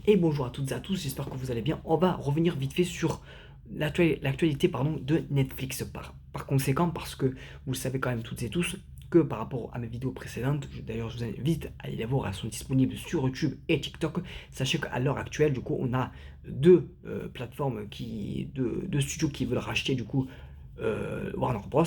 Et bonjour à toutes et à tous, j'espère que vous allez bien. On va revenir vite fait sur l'actualité de Netflix par conséquent, parce que vous le savez quand même toutes et tous, que par rapport à mes vidéos précédentes, d'ailleurs je vous invite à aller les voir, elles sont disponibles sur YouTube et TikTok. Sachez qu'à l'heure actuelle, du coup, on a deux plateformes, deux studios qui veulent racheter du coup Warner Bros,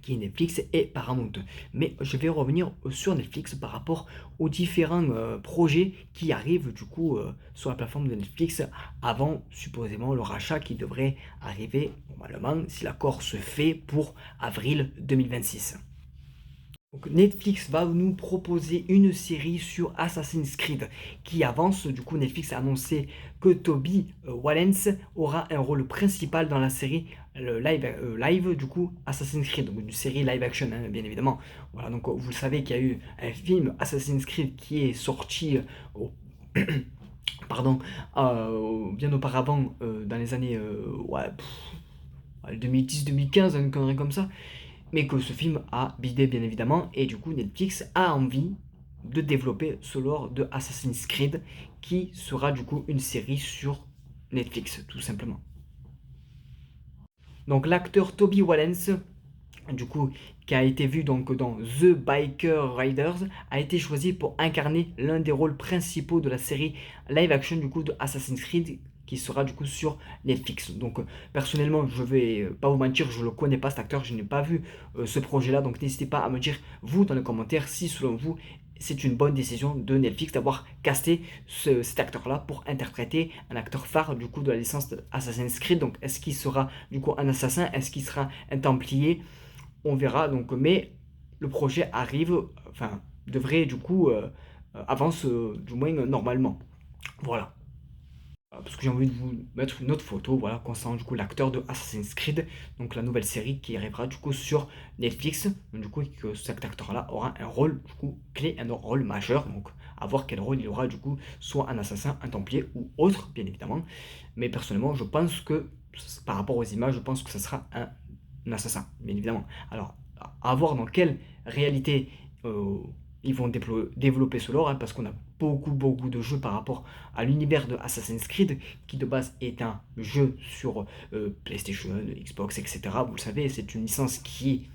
qui est Netflix et Paramount. Mais je vais revenir sur Netflix par rapport aux différents projets qui arrivent du coup sur la plateforme de Netflix avant supposément le rachat qui devrait arriver normalement si l'accord se fait pour avril 2026. Donc Netflix va nous proposer une série sur Assassin's Creed qui avance. Du coup, Netflix a annoncé que Toby Wallens aura un rôle principal dans la série live du coup Assassin's Creed, donc une série live action hein, bien évidemment. Voilà, donc vous le savez qu'il y a eu un film Assassin's Creed qui est sorti au pardon, bien auparavant dans les années 2010-2015, une connerie comme ça, mais que ce film a bidé bien évidemment, et du coup Netflix a envie de développer ce lore de Assassin's Creed qui sera du coup une série sur Netflix tout simplement. Donc l'acteur Toby Wallens, du coup, qui a été vu donc dans The Biker Riders, a été choisi pour incarner l'un des rôles principaux de la série live action du coup de Assassin's Creed qui sera du coup sur Netflix. Donc personnellement, je vais pas vous mentir, je le connais pas cet acteur, je n'ai pas vu ce projet-là, donc n'hésitez pas à me dire vous dans les commentaires si selon vous c'est une bonne décision de Netflix d'avoir casté cet acteur-là pour interpréter un acteur phare du coup de la licence Assassin's Creed. Donc est-ce qu'il sera du coup un assassin, est-ce qu'il sera un templier? On verra donc, mais le projet arrive, enfin devrait du coup avance du moins normalement. Voilà. Parce que j'ai envie de vous mettre une autre photo, voilà, concernant du coup l'acteur de Assassin's Creed, donc la nouvelle série qui arrivera du coup sur Netflix. Donc, du coup, que cet acteur-là aura un rôle du coup clé, un rôle majeur. Donc, à voir quel rôle il aura du coup, soit un assassin, un templier ou autre, bien évidemment. Mais personnellement, je pense que par rapport aux images, je pense que ce sera un assassin, bien évidemment. Alors, à voir dans quelle réalité ils vont développer ce lore, hein, parce qu'on a beaucoup de jeux par rapport à l'univers de Assassin's Creed, qui de base est un jeu sur PlayStation, Xbox, etc. Vous le savez, c'est une licence qui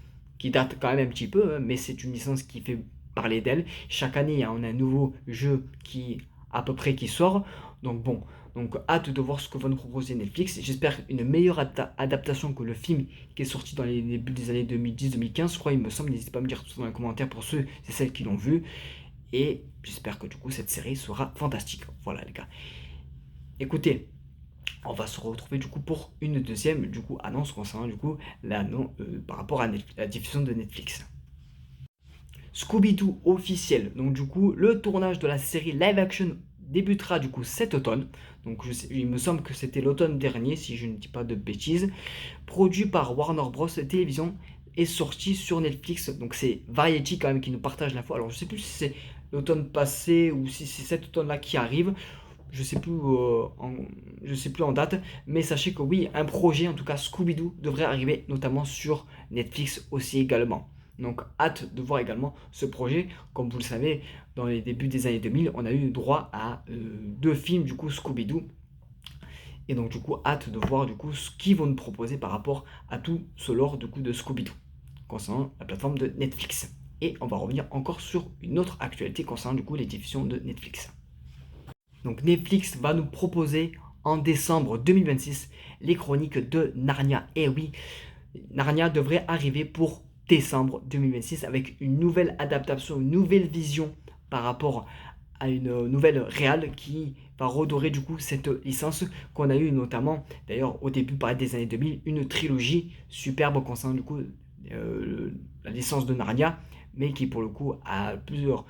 date quand même un petit peu, hein, mais c'est une licence qui fait parler d'elle. Chaque année, hein, on a un nouveau jeu qui à peu près qui sort. Donc bon, donc hâte de voir ce que va nous proposer Netflix. J'espère une meilleure adaptation que le film qui est sorti dans les débuts des années 2010-2015, je crois, il me semble. N'hésitez pas à me dire tout dans les commentaires pour ceux et celles qui l'ont vu. Et j'espère que du coup cette série sera fantastique. Voilà les gars. Écoutez, on va se retrouver du coup pour une deuxième du coup annonce concernant du coup par rapport à la diffusion de Netflix. Scooby-Doo officiel. Donc du coup, le tournage de la série live action débutera du coup cet automne. Donc il me semble que c'était l'automne dernier, si je ne dis pas de bêtises. Produit par Warner Bros. Télévision est sorti sur Netflix. Donc c'est Variety quand même qui nous partage l'info. Alors je sais plus si c'est l'automne passé ou si c'est cet automne-là qui arrive. Je sais plus, je sais plus en date, mais sachez que oui, un projet, en tout cas Scooby-Doo, devrait arriver notamment sur Netflix aussi également. Donc hâte de voir également ce projet. Comme vous le savez, dans les débuts des années 2000, on a eu droit à deux films du coup Scooby-Doo. Et donc du coup, hâte de voir du coup ce qu'ils vont nous proposer par rapport à tout ce lore du coup de Scooby-Doo concernant la plateforme de Netflix. Et on va revenir encore sur une autre actualité concernant du coup les diffusions de Netflix. Donc Netflix va nous proposer en décembre 2026 les chroniques de Narnia. Et oui, Narnia devrait arriver pour décembre 2026 avec une nouvelle adaptation, une nouvelle vision par rapport à une nouvelle réale qui va redorer du coup cette licence qu'on a eu notamment d'ailleurs au début des années 2000, une trilogie superbe concernant du coup la licence de Narnia, mais qui pour le coup à plusieurs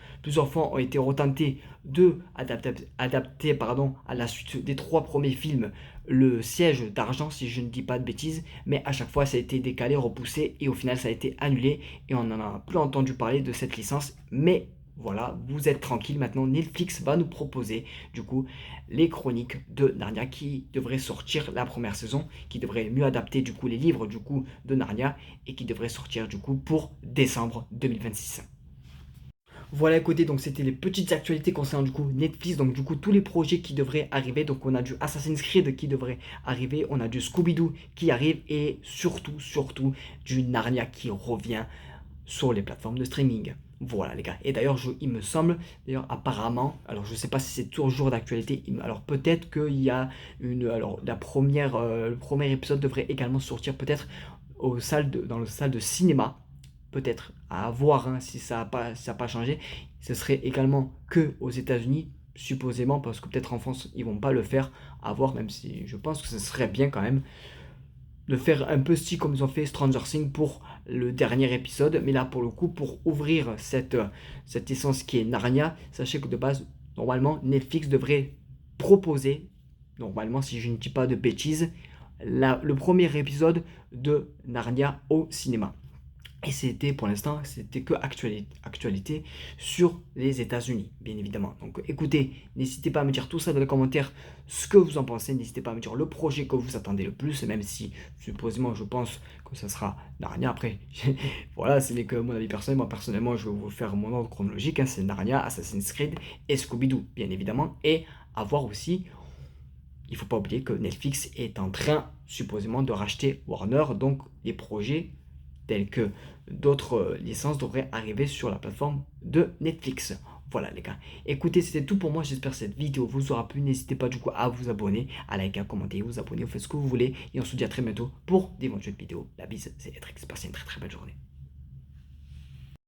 fois ont été retentés de adapter à la suite des trois premiers films le siège d'argent si je ne dis pas de bêtises, mais à chaque fois ça a été décalé, repoussé et au final ça a été annulé et on n'en a plus entendu parler de cette licence. Mais voilà, vous êtes tranquille, maintenant Netflix va nous proposer du coup les chroniques de Narnia qui devraient sortir la première saison, qui devrait mieux adapter du coup les livres du coup de Narnia et qui devrait sortir du coup pour décembre 2026. Voilà, écoutez, donc c'était les petites actualités concernant du coup Netflix, donc du coup tous les projets qui devraient arriver, donc on a du Assassin's Creed qui devrait arriver, on a du Scooby-Doo qui arrive et surtout du Narnia qui revient sur les plateformes de streaming. Voilà les gars. Et d'ailleurs, il me semble, d'ailleurs apparemment, alors je sais pas si c'est toujours d'actualité, alors peut-être qu'il y a alors le premier épisode devrait également sortir peut-être dans le salle de cinéma, peut-être à voir hein, si ça a pas changé. Ce serait également que aux États-Unis, supposément, parce que peut-être en France ils vont pas le faire, à voir, même si je pense que ce serait bien quand même de faire un peu style comme ils ont fait Stranger Things pour le dernier épisode. Mais là, pour le coup, pour ouvrir cette essence qui est Narnia, sachez que de base, normalement, Netflix devrait proposer, normalement, si je ne dis pas de bêtises, le premier épisode de Narnia au cinéma. Et c'était pour l'instant, c'était que actualité sur les États-Unis, bien évidemment. Donc écoutez, n'hésitez pas à me dire tout ça dans les commentaires, ce que vous en pensez. N'hésitez pas à me dire le projet que vous attendez le plus, même si supposément je pense que ça sera Narnia. Après, voilà, ce n'est que mon avis personnel. Moi personnellement, je vais vous faire mon ordre chronologique. Hein. C'est Narnia, Assassin's Creed et Scooby-Doo, bien évidemment. Et à voir aussi, il ne faut pas oublier que Netflix est en train supposément de racheter Warner, donc les projets telles que d'autres licences devraient arriver sur la plateforme de Netflix. Voilà les gars. Écoutez, c'était tout pour moi. J'espère que cette vidéo vous aura plu. N'hésitez pas du coup à vous abonner, à liker, à commenter, vous abonner, vous faites ce que vous voulez. Et on se dit à très bientôt pour d'éventuelles vidéos. La bise, c'est Etrix. Passez une très belle journée.